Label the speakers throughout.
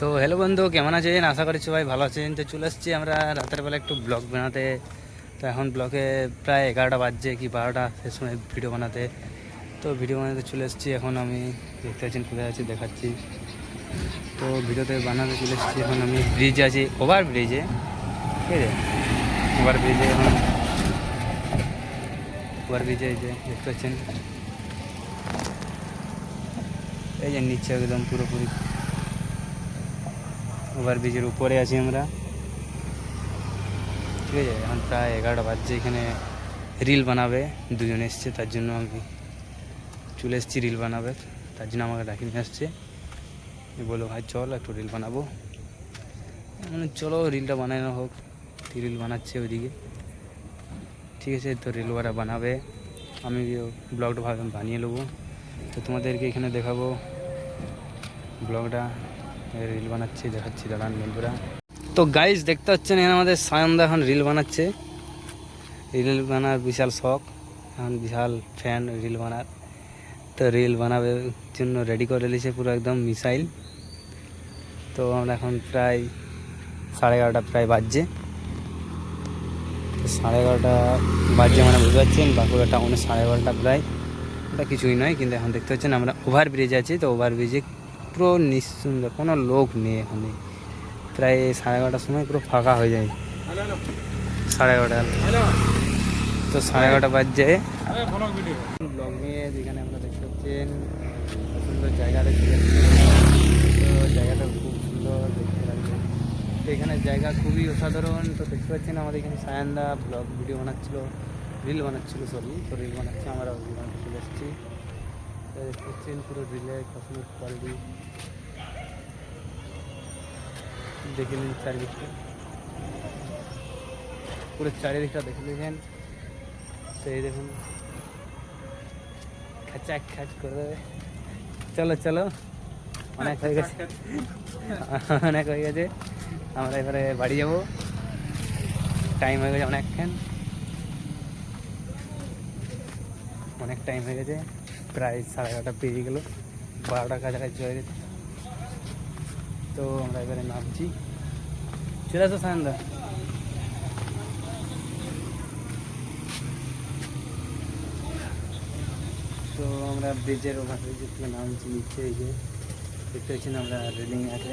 Speaker 1: তো হ্যালো বন্ধু, কেমন আছেন? আশা করছি সবাই ভালো আছেন। তো চলে এসেছি আমরা রাতের বেলা একটু ব্লগ বানাতে। তো এখন ব্লগে প্রায় 11টা বাজছে কি 12টা, সে সময় ভিডিও বানাতে। তো ভিডিও বানাতে চলে এসেছি। এখন আমি দেখতে পাচ্ছেন কোথায় আছি দেখাচ্ছি। তো ভিডিওতে বানাতে চলে এসেছি। এখন আমি ব্রিজে আছি, ওভার ব্রিজে, ঠিক আছে? ওভার ব্রিজে এখন ওভার ব্রিজে এই যে দেখতে পাচ্ছেন, এই যে নিচে একদম পুরোপুরি ওভার ব্রিজের উপরে আছি আমরা, ঠিক আছে? এখন প্রায় 11টা বাজছে। এখানে রিল বানাবে দুজন এসছে, তার জন্য আমি চলে এসেছি রিল বানাবে। তার জন্য আমাকে ডাকি নিয়ে আসছে, বলো ভাই চল একটু রিল বানাবো। মানে চলো রিলটা বানানো হোক। রিল বানাচ্ছে ওইদিকে, ঠিক আছে? তো রিল ওরা বানাবে, আমি ব্লগটা বানিয়ে নেবো। তো তোমাদেরকে এখানে দেখাবো ব্লগটা, রিল বানাচ্ছে দেখাচ্ছি, দাঁড়ান বন্ধুরা। তো গাইজ দেখতে পাচ্ছেন এখানে আমাদের সায়নদা এখন রিল বানাচ্ছে। রিল বানার বিশাল শখ, এখন বিশাল ফ্যান রিল বানার। তো রিল বানাবে জন্য রেডি করে নিয়েছে পুরো একদম মিসাইল। তো আমরা এখন প্রায় 11:30 প্রায় বাজছে। তো 11:30 বাজছে মানে বুঝতে পারছেন, বাঁকুড়া টাউনে 11:30 প্রায়। ওটা কিছুই নয়, কিন্তু এখন দেখতে পাচ্ছেন আমরা ওভার ব্রিজে আছি। তো ওভার ব্রিজে পুরো নিঃসুন্দর, কোনো লোক নেই এখানে। প্রায় 11:30টার সময় পুরো ফাঁকা হয়ে যায়। 11:30, তো 11:30 বাজছে। ব্লগ নিয়ে যেখানে আমরা দেখতে পাচ্ছেন সুন্দর জায়গাটা চলে এসেছি। তো জায়গাটা খুব সুন্দর দেখতে লাগবে। তো এখানে জায়গা খুবই অসাধারণ। তো দেখতে পাচ্ছেন আমাদের এখানে সায়নদা ব্লগ ভিডিও বানাচ্ছিলো, রিল বানাচ্ছিলো, সরি। তো রিল বানাচ্ছে, আমরা রিল বানাতে চলে এসেছি। তো দেখতে পাচ্ছেন পুরো রিলের কসমের কোয়ালিটি দেখে নিন। চারিদিকটা পুরো চারিদিকটা দেখে নিয়েছেন। তো এই দেখুন খাচাক খাচ করে দেবে। চলো চলো, অনেক হয়ে গেছে, অনেক হয়ে গেছে। আমরা এবারে বাড়ি যাবো, টাইম হয়ে গেছে অনেকক্ষণ, অনেক টাইম হয়ে গেছে। প্রায় 11:30 পেরিয়ে গেল, 12টার কাছাকাছি হয়ে গেছে। তো আমরা এবারে নামছি। চলে আসো সায়নদা। তো আমরা ব্রিজের ওভার ব্রিজের থেকে নামছি নিচে। এই যে দেখতে পাচ্ছেন আমরা রেলিং আছে,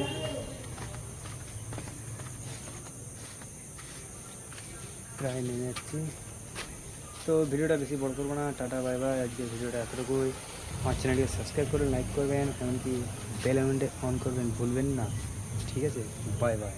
Speaker 1: প্রায় নেমে যাচ্ছি। তো ভিডিওটা বেশি বড় করবো না, টাটা বাই বাই। আজকে ভিডিওটা এতটুকুই। আমার চ্যানেলটিকে সাবস্ক্রাইব করে লাইক করবেন, এমনকি বেল আইকনটা অন করবেন ভুলবেন না, ঠিক আছে? Bye bye.